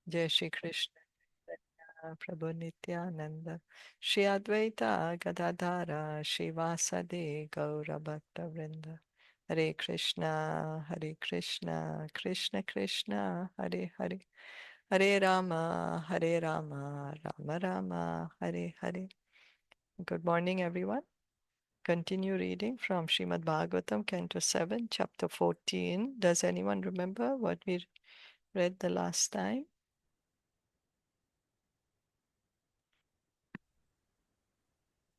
Jai Shri Krishna Prabhu Nityananda Shri Advaita Gadadhara Shivasade Gaura Bhakta Vrinda Hare Krishna Krishna Krishna Hare Hare Hare Rama Rama Rama Hare Hare. Good morning everyone. Continue reading from Srimad Bhagavatam, Canto 7, Chapter 14. Does anyone remember what we read the last time?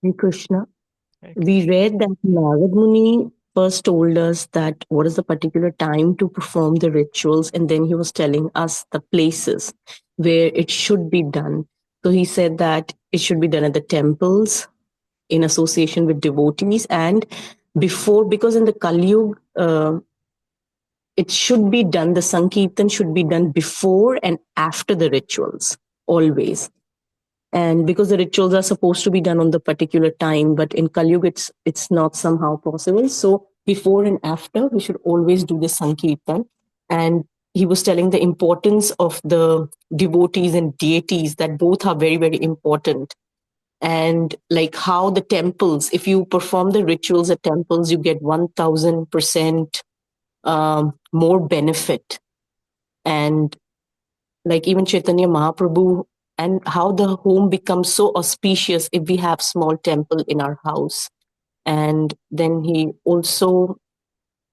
Hare Krishna. Hare We read that Narad Muni first told us that what is the particular time to perform the rituals, and then he was telling us the places where it should be done. So he said that it should be done at the temples in association with devotees, and before, because in the Kali Yuga, it should be done, the Sankirtan should be done before and after the rituals, always. And because the rituals are supposed to be done on the particular time, but in Kali Yuga it's not somehow possible. So before and after, we should always do the Sankirtan. And he was telling the importance of the devotees and deities, that both are very, very important. And like how the temples, if you perform the rituals at temples, you get 1000% more benefit. And like even Chaitanya Mahaprabhu, and how the home becomes so auspicious if we have small temple in our house. And then he also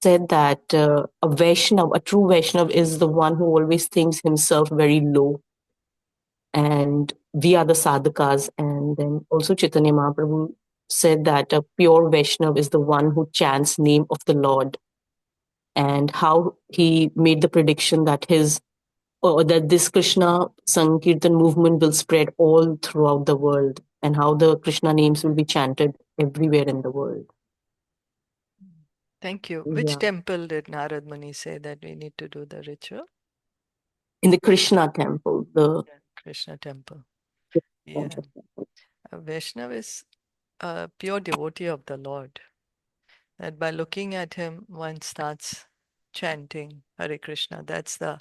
said that a Vaishnav, a true Vaishnav, is the one who always thinks himself very low, and we are the sadhakas. And then also Chaitanya Mahaprabhu said that a pure Vaishnav is the one who chants name of the Lord, and how he made the prediction that that this Krishna Sankirtan movement will spread all throughout the world, and how the Krishna names will be chanted everywhere in the world. Thank you. Which Yeah. temple did Narad Muni say that we need to do the ritual? In the Krishna temple, the Krishna temple. Yeah. temple. A Vaishnava is a pure devotee of the Lord. That by looking at him, one starts chanting Hare Krishna. That's the,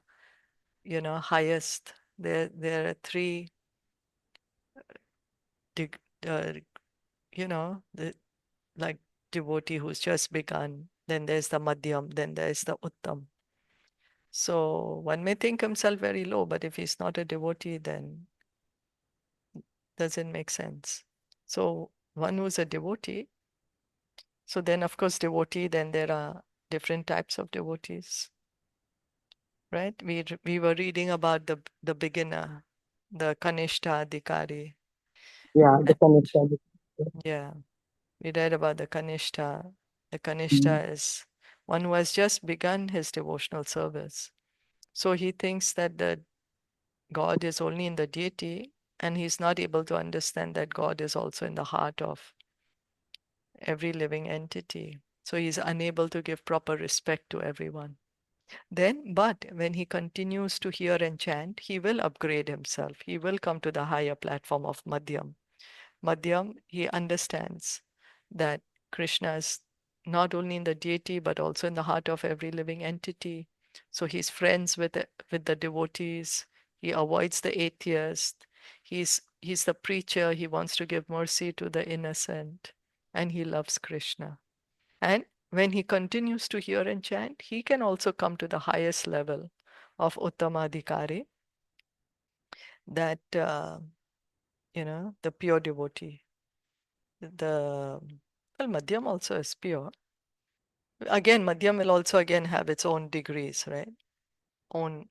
highest. There are three, dig, uh, the like devotee who's just begun. Then there's the Madhyam. Then there's the Uttam. So one may think himself very low, but if he's not a devotee, then doesn't make sense. So one who's a devotee, so then of course devotee, then there are different types of devotees, right? We were reading about the beginner, the Kanishta Adhikari. Yeah, the And Kanishta. yeah, we read about the Kanishta. The Kanishta is one who has just begun his devotional service. So he thinks that the God is only in the deity, and he's not able to understand that God is also in the heart of every living entity. So he's unable to give proper respect to everyone. But when he continues to hear and chant, he will upgrade himself. He will come to the higher platform of Madhyam. Madhyam, he understands that Krishna is not only in the deity but also in the heart of every living entity. So he's friends with the devotees. He avoids the atheist. He's the preacher. He wants to give mercy to the innocent, and he loves Krishna. And when he continues to hear and chant, he can also come to the highest level of Uttamadhikari, that the pure devotee. The Madhyam also is pure. Again, Madhyam will also again have its own degrees, right? Own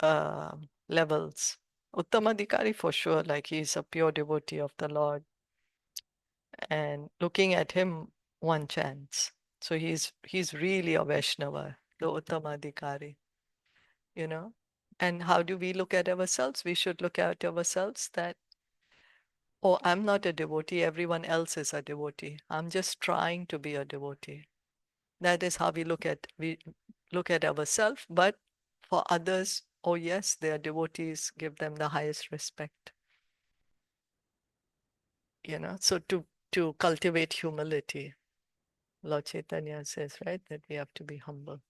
uh, levels. Uttamadhikari for sure, like he's a pure devotee of the Lord, and looking at him, one chants. So he's really a Vaishnava, the Uttamadhikari, you know. And how do we look at ourselves? We should look at ourselves that, oh, I'm not a devotee, everyone else is a devotee. I'm just trying to be a devotee. That is how we look at ourselves. But for others, oh yes, they are devotees, give them the highest respect. So to cultivate humility, Lord Chaitanya says, right, that we have to be humble.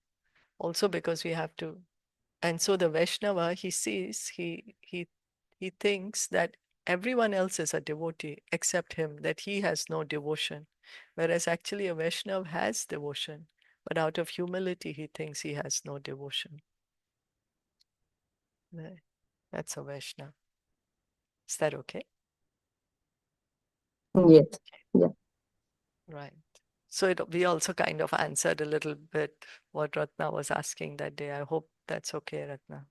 Also because we have to And so the Vaishnava, he sees, he thinks that everyone else is a devotee except him, that he has no devotion. Whereas actually a Vaishnava has devotion, but out of humility he thinks he has no devotion. Right. That's a Vaishnava. Is that okay? Yes. Yeah. Right. So we also kind of answered a little bit what Ratna was asking that day. I hope that's okay, Ratna.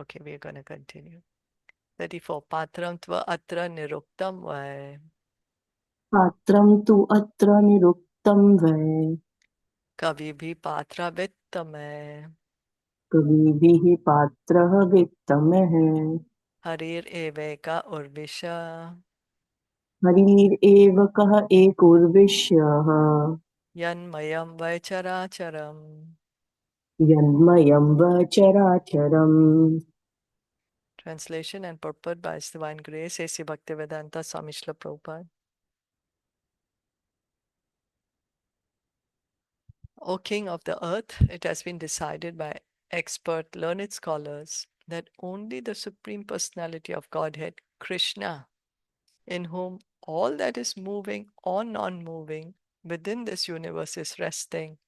Okay, we're going to continue. 34. Patram tva atra niruktam vai पात्रं तु अत्र निरुक्तं वै kavi bhi patra vittamai कविभिः पात्रः वित्तमः harir eveka urvisha हरिरेव कः एकोर्विश्यः yanmayam vai characharam. यन्मयं वचराचरम्. Translation and purport by His Divine Grace, A.C. Bhaktivedanta Swami Srila Prabhupada. O King of the earth, it has been decided by expert learned scholars that only the Supreme Personality of Godhead, Krishna, in whom all that is moving or non-moving within this universe is resting,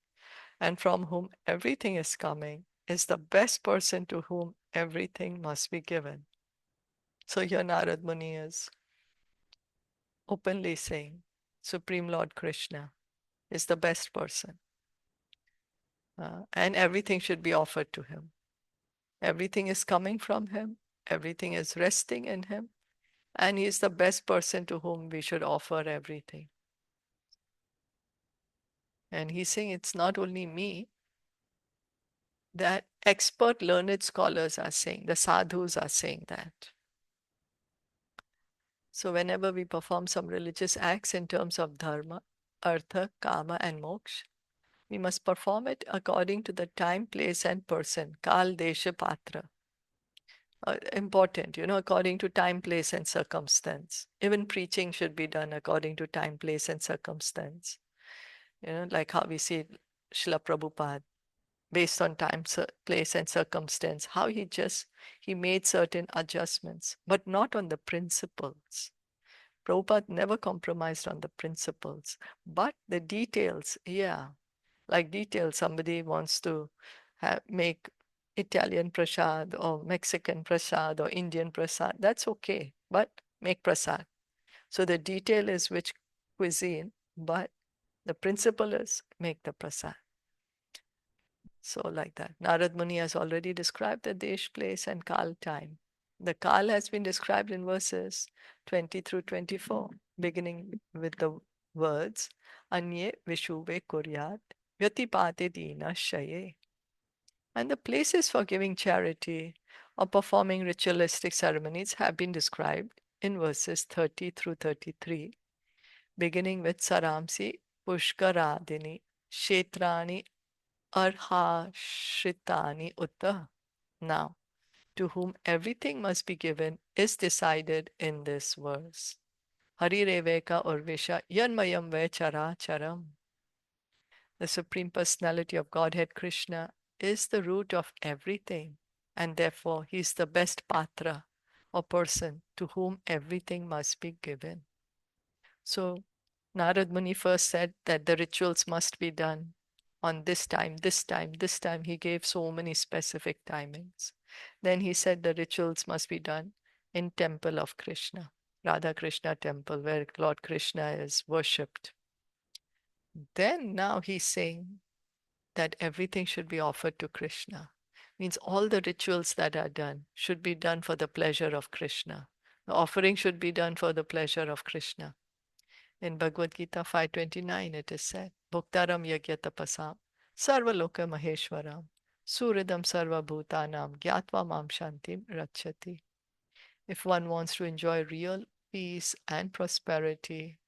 and from whom everything is coming, is the best person to whom everything must be given. So here Narad Muni is openly saying Supreme Lord Krishna is the best person, and everything should be offered to him. Everything is coming from him, everything is resting in him, and he is the best person to whom we should offer everything. And he's saying it's not only me, that expert learned scholars are saying, the sadhus are saying that. So whenever we perform some religious acts in terms of dharma, artha, kama, and moksha, we must perform it according to the time, place, and person, kal, desha, patra. Important, according to time, place, and circumstance. Even preaching should be done according to time, place, and circumstance. Like how we see Srila Prabhupada, based on time, place, and circumstance, how he made certain adjustments, but not on the principles. Prabhupada never compromised on the principles, but the details, yeah, like details, somebody wants to make Italian prasad or Mexican prasad or Indian prasad, that's okay, but make prasad. So the detail is which cuisine, but the principle is make the prasad. So like that. Narad Muni has already described the Desh, place, and Kal time. The Kal has been described in verses 20 through 24, beginning with the words Anye Vishuve Kuryat Vyatipate Dina Shaye. And the places for giving charity or performing ritualistic ceremonies have been described in verses 30 through 33, beginning with Saramsi Pushkaradini Kshetrani Arhashritani Utta. Now, to whom everything must be given is decided in this verse. Hari Reveka Urvisha Yanmayam Vechara Charam. The Supreme Personality of Godhead Krishna is the root of everything, and therefore he is the best patra or person to whom everything must be given. So Narad Muni first said that the rituals must be done on this time, this time, this time. He gave so many specific timings. Then he said the rituals must be done in temple of Krishna, Radha Krishna temple, where Lord Krishna is worshipped. Then now he's saying that everything should be offered to Krishna. Means all the rituals that are done should be done for the pleasure of Krishna. The offering should be done for the pleasure of Krishna. In Bhagavad Gita 5:29 it is said, Bhuktaram yagya tapasam sarva loka maheshwaram suridam sarva bhutanam gyatva mam shantim rachati. If one wants to enjoy real peace and prosperity,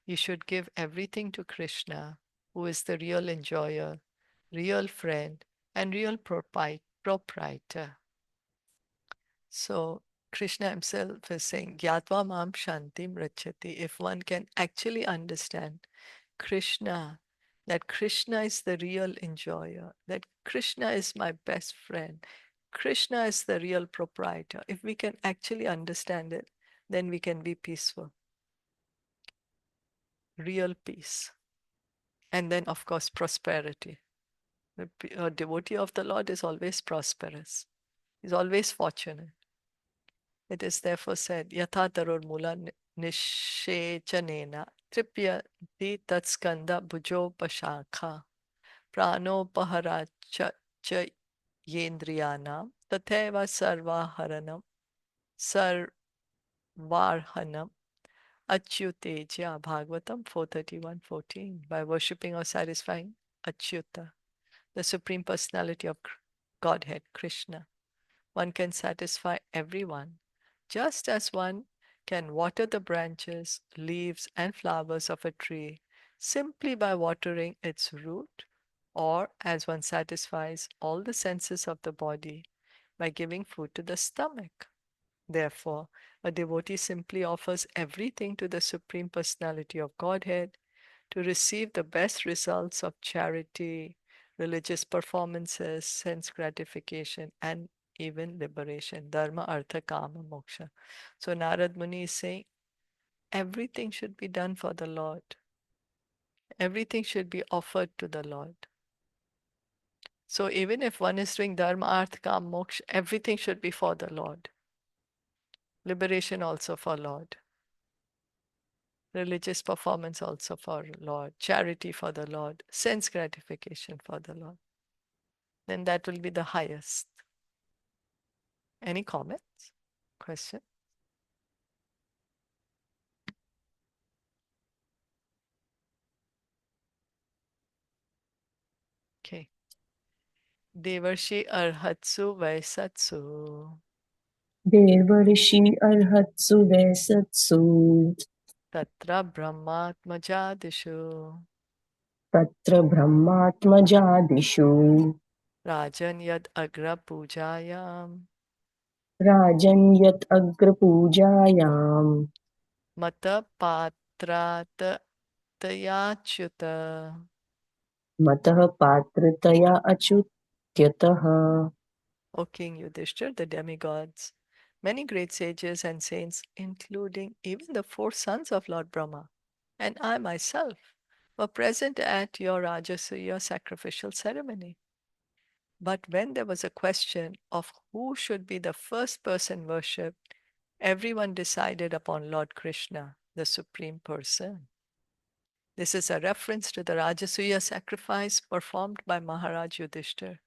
you should give everything to Krishna, who is the real enjoyer, real friend, and real proprietor. So Krishna himself is saying, Gyatva mam shantim rachati. If one can actually understand Krishna that Krishna is the real enjoyer, that Krishna is my best friend, Krishna is the real proprietor. If we can actually understand it, then we can be peaceful, real peace. And then, of course, prosperity. A devotee of the Lord is always prosperous, is always fortunate. It is therefore said, Yatha tarur mula nishechanena tripyati tatskanda bhujo pashakha pranopaharat cha yendriyanam tatheva sarvaharanam sarvarhanam achyuteja. Bhagavatam 4:31-14. By worshipping or satisfying Achyuta, the Supreme Personality of Godhead, Krishna, one can satisfy everyone, just as one can water the branches, leaves, and flowers of a tree simply by watering its root, or as one satisfies all the senses of the body by giving food to the stomach. Therefore, a devotee simply offers everything to the Supreme Personality of Godhead to receive the best results of charity, religious performances, sense gratification, and even liberation. Dharma, Artha, Kama, Moksha. So Narad Muni is saying everything should be done for the Lord. Everything should be offered to the Lord. So even if one is doing Dharma, Artha, Kama, Moksha, everything should be for the Lord. Liberation also for Lord. Religious performance also for Lord. Charity for the Lord. Sense gratification for the Lord. Then that will be the highest. Any comments? Question? Okay. Devarshi Arhatsu Vaisatsu Devarshi arhatsu vesatsu Tatra Brahmatmajadishu tatra brahmatmajadishu Rajan Yad Agra Pujayam rajan yat agrapujayam Mata Patrat Tayachyuta. matah patritaya achyutyatah. O King Yudhishthir, the demigods, many great sages and saints, including even the four sons of Lord Brahma, and I myself, were present at your Rajasuya sacrificial ceremony. But when there was a question of who should be the first person worshipped, everyone decided upon Lord Krishna, the Supreme Person. This is a reference to the Rajasuya sacrifice performed by Maharaj Yudhishthir.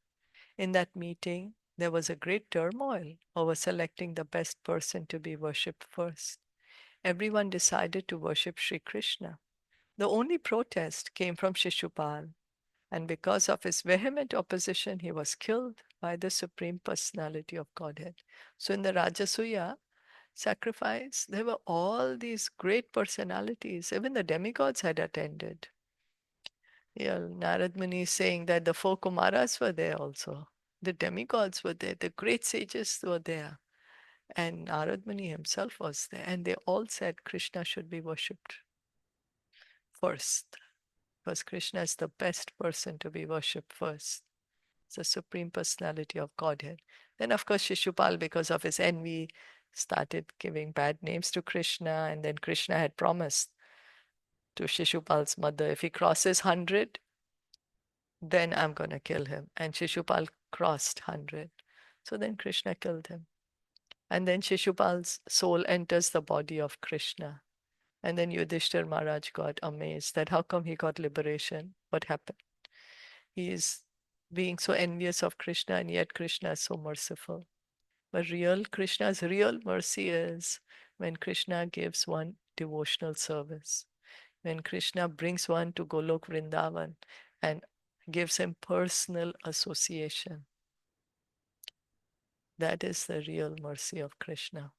In that meeting, there was a great turmoil over selecting the best person to be worshipped first. Everyone decided to worship Sri Krishna. The only protest came from Shishupal, and because of his vehement opposition, he was killed by the Supreme Personality of Godhead. So in the Rajasuya sacrifice, there were all these great personalities. Even the demigods had attended. Yeah, Narad Muni is saying that the four Kumaras were there also. The demigods were there. The great sages were there. And Narad Muni himself was there. And they all said Krishna should be worshipped first. Because Krishna is the best person to be worshipped first. It's the Supreme Personality of Godhead. Then, of course, Shishupal, because of his envy, started giving bad names to Krishna. And then Krishna had promised to Shishupal's mother, if he crosses 100, then I'm going to kill him. And Shishupal crossed 100. So then Krishna killed him. And then Shishupal's soul enters the body of Krishna. And then Yudhishthir Maharaj got amazed that how come he got liberation? What happened? He is being so envious of Krishna, and yet Krishna is so merciful. But real Krishna's real mercy is when Krishna gives one devotional service. When Krishna brings one to Golok Vrindavan and gives him personal association. That is the real mercy of Krishna.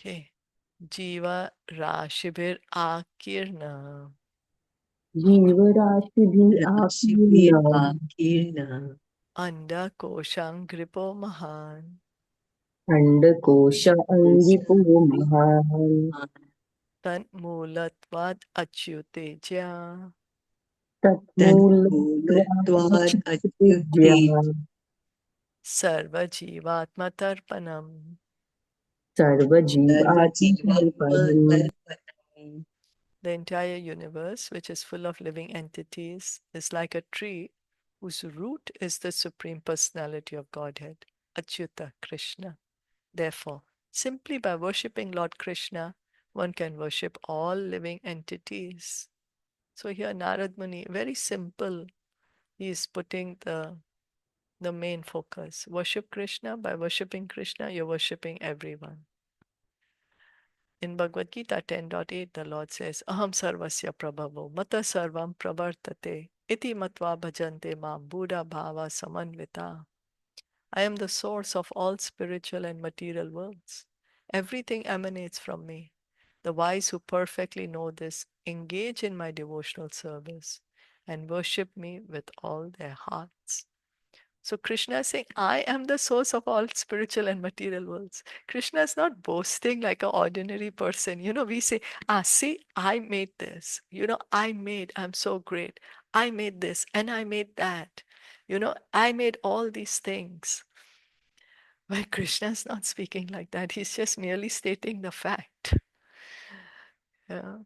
Okay. Jiva Rashibir Akirna जीवराशिभिः आकीर्णम् Kirna Anda Koshang Gripo Mahan अण्डकोश अङ्गिपो महान् Tanmulatvad achyuteja तन्मूलत्वात् तन्मूलत्वाच्युतिर्ज्ञा अच्युते sarva jivatmatarpanam. सर्वजीवात्मकल्पनम्. सर्वजीवात्मकल्पनम्. The entire universe, which is full of living entities, is like a tree whose root is the Supreme Personality of Godhead, Achyuta Krishna. Therefore, simply by worshipping Lord Krishna, one can worship all living entities. So here Narad Muni, very simple, he is putting the main focus. Worship Krishna. By worshipping Krishna, you're worshipping everyone. In Bhagavad Gita 10.8, the Lord says, Aham sarvasya prabhavo mata sarvam pravartate iti matva bhajante mam buddha bhava samanvita. I am the source of all spiritual and material worlds. Everything emanates from me. The wise who perfectly know this engage in my devotional service and worship me with all their hearts. So Krishna is saying, I am the source of all spiritual and material worlds. Krishna is not boasting like an ordinary person. We say, see, I made this. I'm so great. I made this and I made that. I made all these things. But Krishna is not speaking like that. He's just merely stating the fact. Yeah.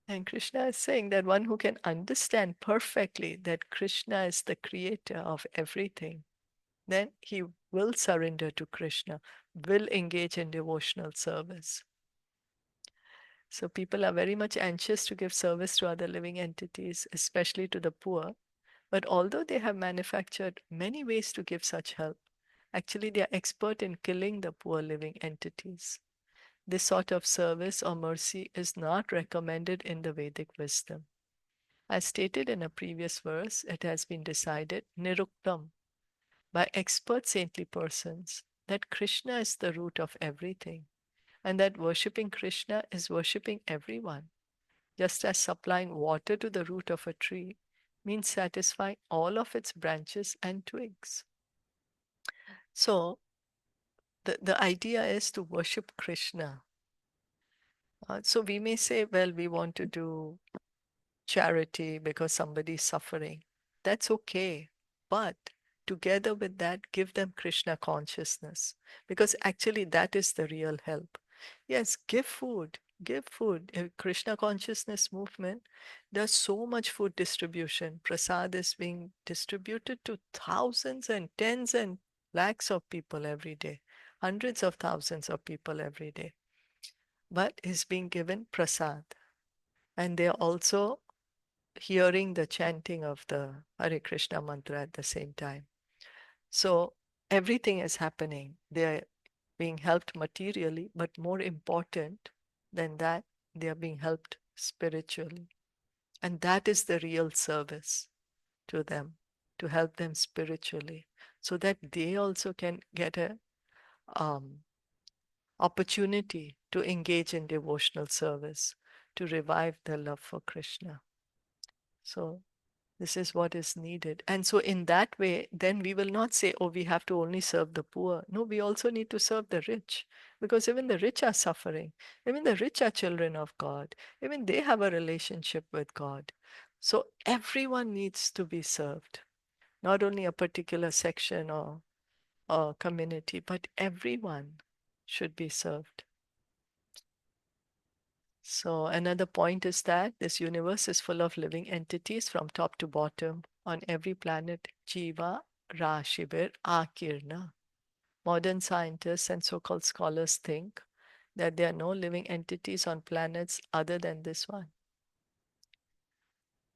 And Krishna is saying that one who can understand perfectly that Krishna is the creator of everything, then he will surrender to Krishna, will engage in devotional service. So people are very much anxious to give service to other living entities, especially to the poor. But although they have manufactured many ways to give such help, actually they are expert in killing the poor living entities. This sort of service or mercy is not recommended in the Vedic wisdom. As stated in a previous verse, it has been decided, niruktam, by expert saintly persons, that Krishna is the root of everything, and that worshipping Krishna is worshipping everyone, just as supplying water to the root of a tree means satisfying all of its branches and twigs. So, the idea is to worship Krishna. So we may say, well, we want to do charity because somebody is suffering. That's okay. But together with that, give them Krishna consciousness because actually that is the real help. Yes, give food. Give food. Krishna consciousness movement does so much food distribution. Prasad is being distributed to thousands and tens and lakhs of people every day, hundreds of thousands of people every day. But is being given prasad. And they are also hearing the chanting of the Hare Krishna mantra at the same time. So everything is happening. They are being helped materially, but more important than that, they are being helped spiritually. And that is the real service to them, to help them spiritually, so that they also can get a um, opportunity to engage in devotional service, to revive their love for Krishna. So this is what is needed. And so, in that way, then we will not say, oh, we have to only serve the poor. No, we also need to serve the rich because even the rich are suffering. Even the rich are children of God. Even they have a relationship with God. So, everyone needs to be served, not only a particular section or community, but everyone should be served. So another point is that this universe is full of living entities from top to bottom. On every planet, Jiva, Ra, Shibir, Akirna. Modern scientists and so-called scholars think that there are no living entities on planets other than this one.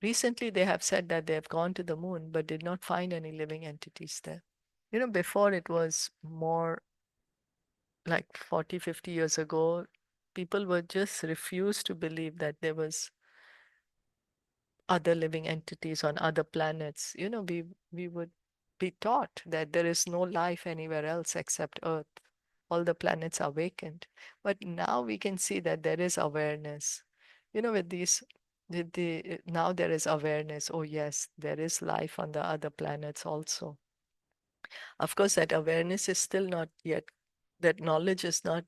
Recently, they have said that they have gone to the moon but did not find any living entities there. Before it was more like 40, 50 years ago, people would just refuse to believe that there was other living entities on other planets. We would be taught that there is no life anywhere else except Earth. All the planets are vacant. But now we can see that there is awareness. With the now there is awareness. Oh yes, there is life on the other planets also. Of course, that awareness is still not yet. That knowledge is not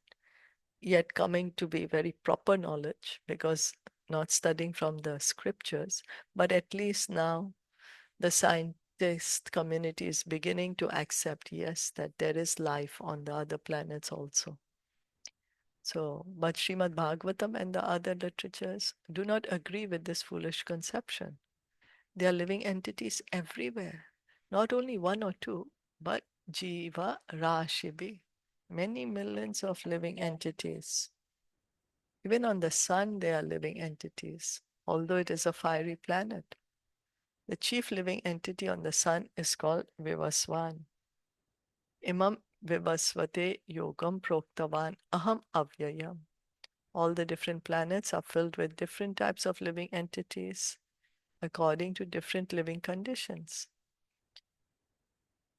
yet coming to be very proper knowledge, because not studying from the scriptures, but at least now the scientist community is beginning to accept, yes, that there is life on the other planets also. So, but Srimad Bhagavatam and the other literatures do not agree with this foolish conception. There are living entities everywhere, not only one or two, but Jiva Rashibi, many millions of living entities. Even on the sun, there are living entities, although it is a fiery planet. The chief living entity on the sun is called Vivaswan. Imam Vivasvate Yogam Proktavan Aham Avyayam. All the different planets are filled with different types of living entities according to different living conditions.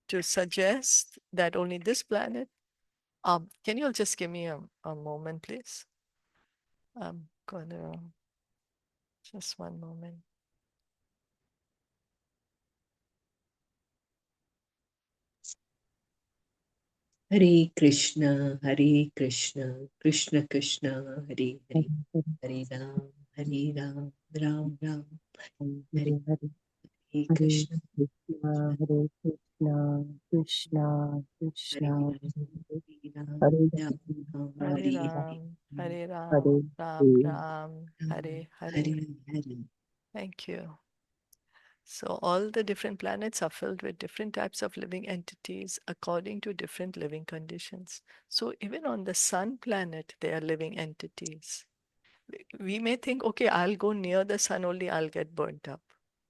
To suggest that only this planet, can you all just give me a moment, please? I'm gonna, just one moment. Hare Krishna, Krishna Krishna, Hare Hare, Hare Ram, Ram Ram, Hare Hare Hare Krishna, Krishna, Hare Krishna, Krishna Hare Krishna, Ram, Hare Ram Hare, Ram, Hare Hare Ram, Hare Ram, Hare Ram Hare. Ram, Hare Hare. Hare Hare. Thank you. So all the different planets are filled with different types of living entities according to different living conditions. So even on the sun planet, there are living entities. We may think, okay, I'll go near the sun only, I'll get burnt up,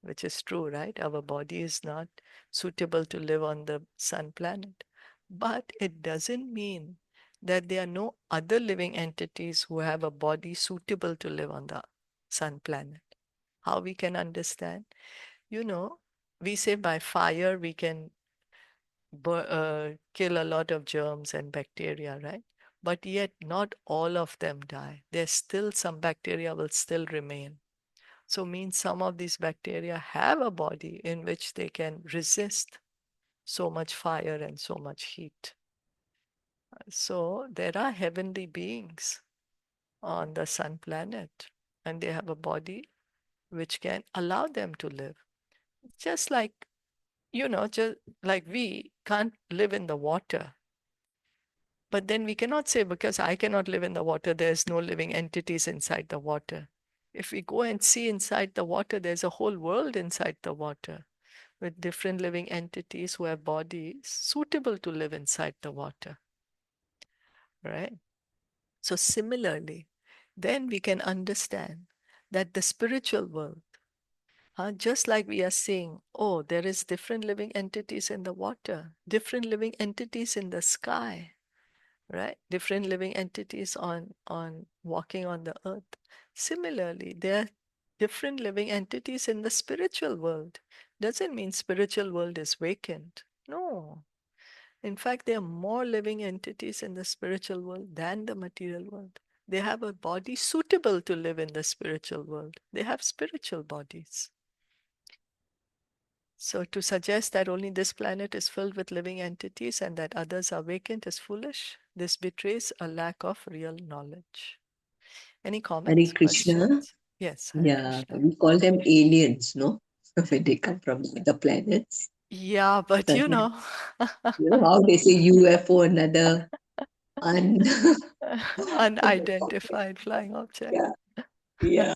which is true, right? Our body is not suitable to live on the sun planet. But it doesn't mean that there are no other living entities who have a body suitable to live on the sun planet. How we can understand? You know, we say by fire we can kill a lot of germs and bacteria, right? But yet not all of them die. There's still some bacteria will still remain. So means some of these bacteria have a body in which they can resist so much fire and so much heat. So there are heavenly beings on the sun planet, and they have a body which can allow them to live. Just like, just like we can't live in the water. But then we cannot say, because I cannot live in the water, there's no living entities inside the water. If we go and see inside the water, there's a whole world inside the water with different living entities who have bodies suitable to live inside the water, right? So similarly, then we can understand that the spiritual world, just like we are seeing, oh, there is different living entities in the water, different living entities in the sky, right? Different living entities on walking on the earth. Similarly, there are different living entities in the spiritual world. Doesn't mean spiritual world is vacant. No. In fact, there are more living entities in the spiritual world than the material world. They have a body suitable to live in the spiritual world. They have spiritual bodies. So to suggest that only this planet is filled with living entities and that others are vacant is foolish. This betrays a lack of real knowledge. Any Hare comments, Krishna. questions? Yes, Hare Yeah, Krishna. we call them aliens, no? When they come from the planets. Yeah, but You know how they say UFO, another un unidentified flying object. yeah, yeah.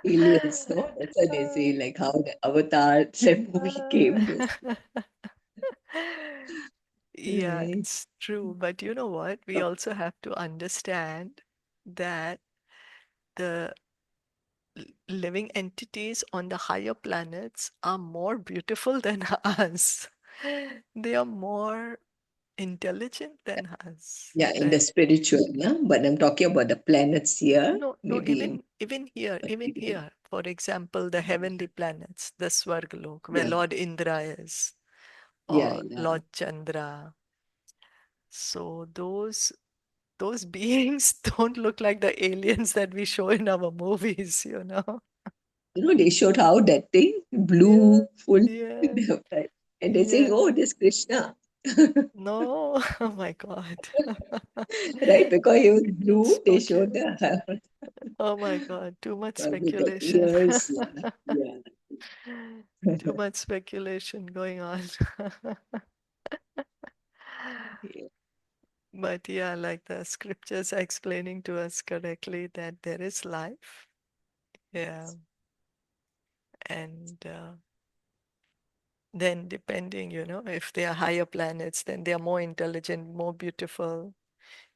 Aliens, no? That's what they say, like how the Avatar the movie came. This, Yeah, right? it's true. But you know what? We also have to understand that the living entities on the higher planets are more beautiful than us. They are more intelligent than us, Yeah, in the right? spiritual, yeah. But I'm talking about the planets here, No, no, maybe in even material. here. For example, the heavenly planets, the Svargalok, where Yeah, Lord Indra is, yeah, or yeah. Lord Chandra. So those beings don't look like the aliens that we show in our movies, you know? You know, they showed how that thing, Yeah, blue, full, yeah, right? And they say, yeah. oh, this Krishna. No, oh my God. Right? Because he was blue, they Spoken. showed the Oh my God, too much with the speculation. ears. Yeah, yeah. Too much speculation going on. Yeah. But yeah, like the scriptures are explaining to us correctly that there is life. Yeah. And then depending, if they are higher planets, then they are more intelligent, more beautiful.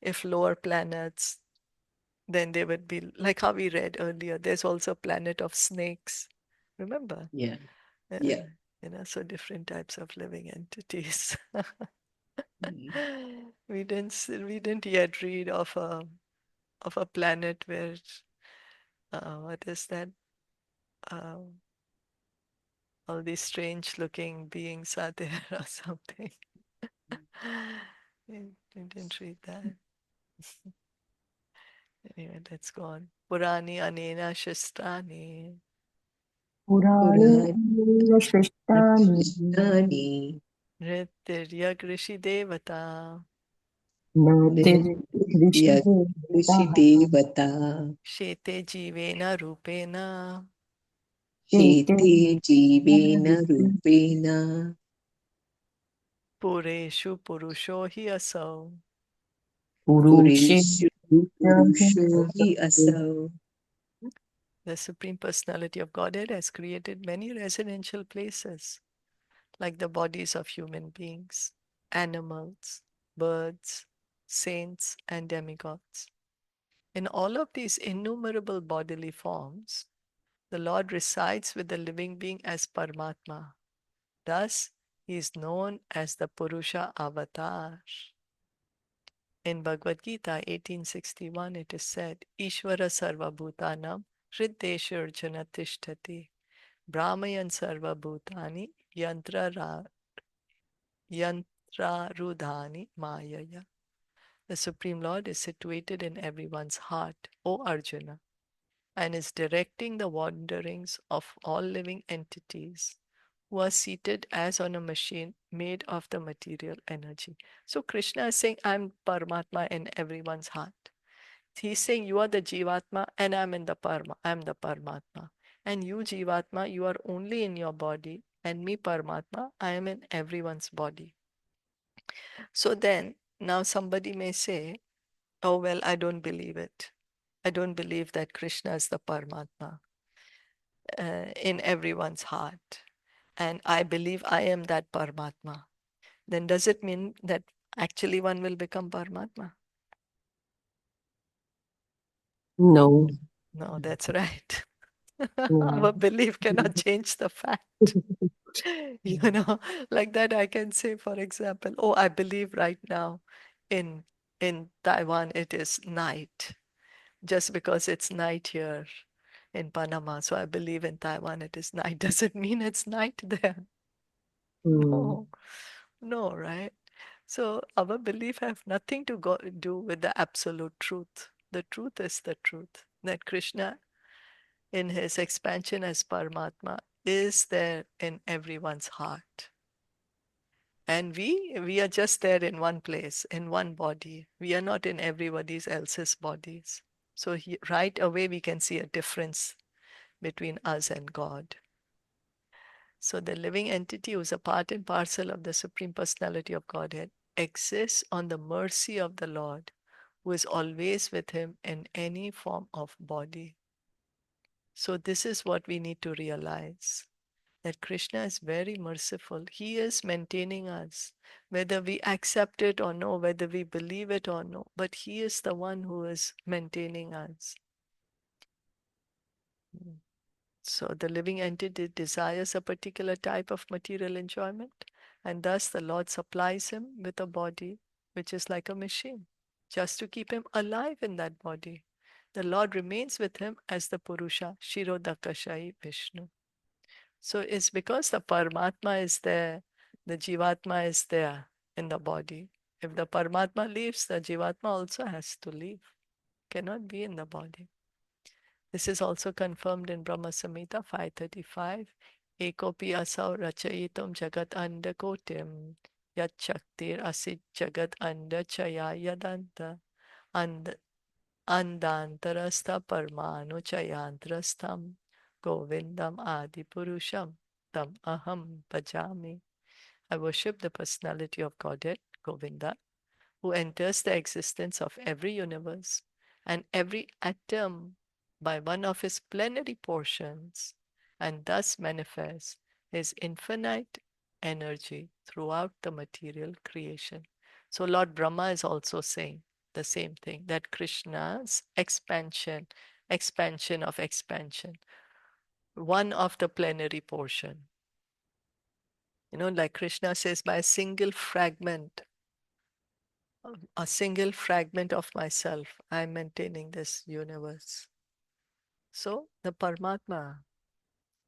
If lower planets, then they would be like how we read earlier. There's also a planet of snakes. Remember? Yeah. Uh, Yeah. so different types of living entities. Mm. We didn't yet read of a planet where what is that? Um, all these strange looking beings are there or something. We didn't read that. Anyway, let's go on. Purani anena shastrani Purani Purani Shristani Shrishthani nritirya krishi devata Natir Rishi Nritya Devata Devata shete jivena rupena Chete Shete Jivena Rupena pureshu purusho hi asau. Purushe Pureshu Purusho Hi Asau. The Supreme Personality of Godhead has created many residential places, like the bodies of human beings, animals, birds, saints, and demigods. In all of these innumerable bodily forms, the Lord resides with the living being as Paramatma. Thus, he is known as the Purusha Avatar. In Bhagavad Gita 1861, it is said, Ishvara Sarva Bhutanam Hriddeshurjana Tishtati Brahmayan Sarva Bhutani Yantrarudhani Mayaya. The Supreme Lord is situated in everyone's heart, O Arjuna, and is directing the wanderings of all living entities who are seated as on a machine made of the material energy. So Krishna is saying, I'm Paramatma in everyone's heart. He's saying, you are the Jivatma and I'm in the I'm the Paramatma. And you, Jivatma, you are only in your body, and me, Paramatma, I am in everyone's body. So then, now somebody may say, oh, well, I don't believe it. I don't believe that Krishna is the Paramatma in everyone's heart. And I believe I am that Paramatma. Then does it mean that actually one will become Paramatma? No. No, that's right. Yeah. Our belief cannot change the fact. Like that I can say, for example, oh, I believe right now in in Taiwan it is night, just because it's night here in Panama. So I believe in Taiwan it is night. Does it mean it's night there? Mm. No, no, right? So our belief have nothing to do with the absolute truth. The truth is the truth. That Krishna, in his expansion as Paramatma, is there in everyone's heart. And we are just there in one place, in one body. We are not in everybody else's bodies. So right away we can see a difference between us and God. So the living entity, who is a part and parcel of the Supreme Personality of Godhead, exists on the mercy of the Lord, who is always with him in any form of body. So this is what we need to realize, that Krishna is very merciful. He is maintaining us, whether we accept it or no, whether we believe it or no, but He is the one who is maintaining us. So the living entity desires a particular type of material enjoyment, and thus the Lord supplies him with a body which is like a machine, just to keep him alive in that body. The Lord remains with him as the Purusha, Shirodakashai Vishnu. So it's because the Paramatma is there, the Jivatma is there in the body. If the Paramatma leaves, the Jivatma also has to leave, cannot be in the body. This is also confirmed in Brahma Samhita 535. Ekopi asau rachayitum jagat andakotim Yat Shaktir Asit Jagat Anda Chaya Yadanta And Andantarastha Parmanu Chayantrastham Govindam Adi Purusham Tam Aham Bhajami. I worship the personality of Godhead, Govinda, who enters the existence of every universe and every atom by one of his plenary portions, and thus manifests his infinite energy throughout the material creation. So Lord Brahma is also saying the same thing, that Krishna's expansion of expansion, one of the plenary portion. Like Krishna says, by a single fragment of myself, I'm maintaining this universe. So the Paramatma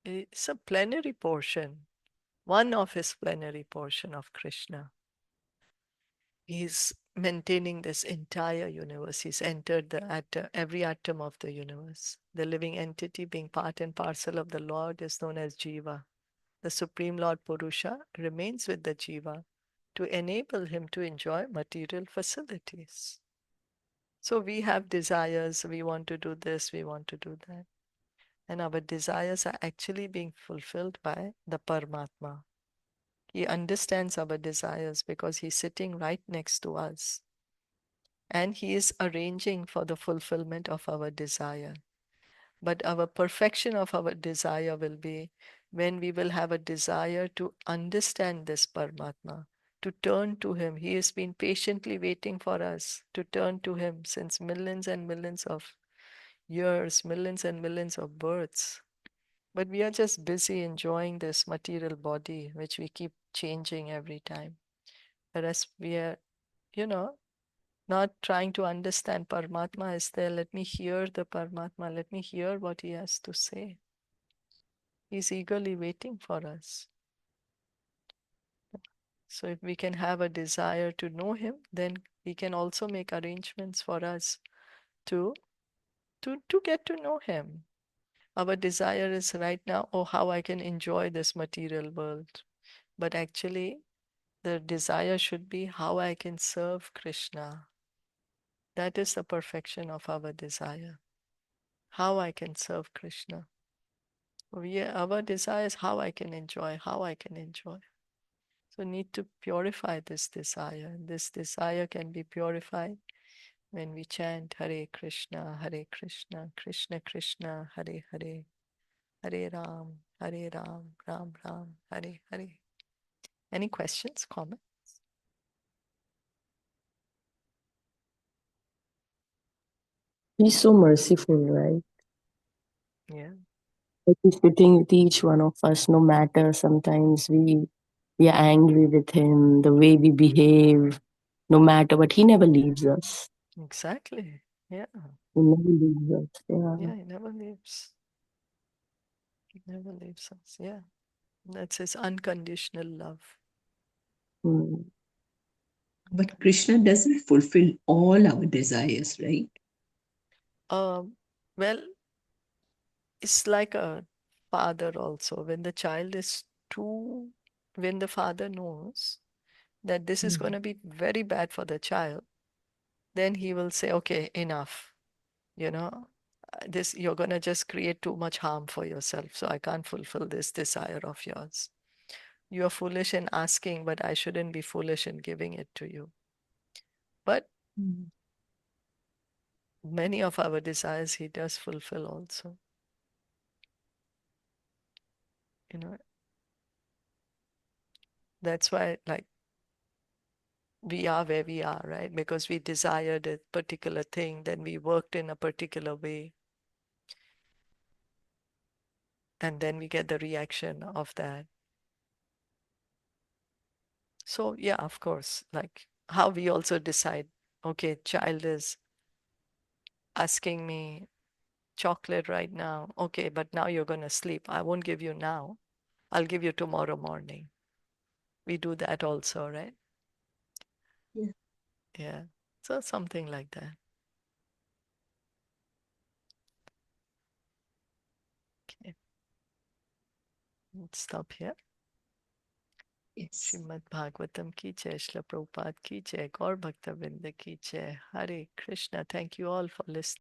is a plenary portion, one of his plenary portion of Krishna. He's maintaining this entire universe. He's entered every atom of the universe. The living entity being part and parcel of the Lord is known as Jiva. The Supreme Lord Purusha remains with the Jiva to enable him to enjoy material facilities. So we have desires, we want to do this, we want to do that. And our desires are actually being fulfilled by the Paramatma. He understands our desires because he's sitting right next to us. And he is arranging for the fulfillment of our desire. But our perfection of our desire will be when we will have a desire to understand this Paramatma, to turn to him. He has been patiently waiting for us to turn to him since millions and millions of years, millions and millions of births. But we are just busy enjoying this material body, which we keep changing every time. Whereas we are, you know, not trying to understand Paramatma is there. Let me hear the Paramatma. Let me hear what he has to say. He's eagerly waiting for us. So if we can have a desire to know him, then he can also make arrangements for us to get to know him. Our desire is right now, oh, how I can enjoy this material world. But actually, the desire should be how I can serve Krishna. That is the perfection of our desire. How I can serve Krishna. Our desire is how I can enjoy, how I can enjoy. So need to purify this desire. This desire can be purified when we chant Hare Krishna, Krishna Krishna, Hare Hare, Hare Ram, Ram Ram, Hare Hare. Any questions, comments? He's so merciful, right? Yeah, Like he's sitting with each one of us, no matter sometimes we are angry with him, the way we behave, no matter, but he never leaves us. exactly. Yeah, He never leaves us. Yeah. he never leaves. He never leaves us. Yeah, that's his unconditional love. Mm. But Krishna doesn't fulfill all our desires, right? Um, well, it's like a father also. When the child is too, when the father knows that this is going to be very bad for the child, then he will say, okay, enough. This you're going to just create too much harm for yourself. So I can't fulfill this desire of yours. You are foolish in asking, but I shouldn't be foolish in giving it to you. But Mm. many of our desires he does fulfill also. You know, that's why like we are where we are, right? Because we desired a particular thing, then we worked in a particular way, and then we get the reaction of that. So yeah, of course, like how we also decide, okay, child is asking me chocolate right now. Okay, but now you're going to sleep. I won't give you now. I'll give you tomorrow morning. We do that also, right? Yeah. Yeah. So something like that. Okay. Let's stop here. Yes. Srimad Bhagavatam ki jai, Srila Prabhupada ki jai, Gaur Bhakta Vrinda ki jai. Hare Krishna. Thank you all for listening.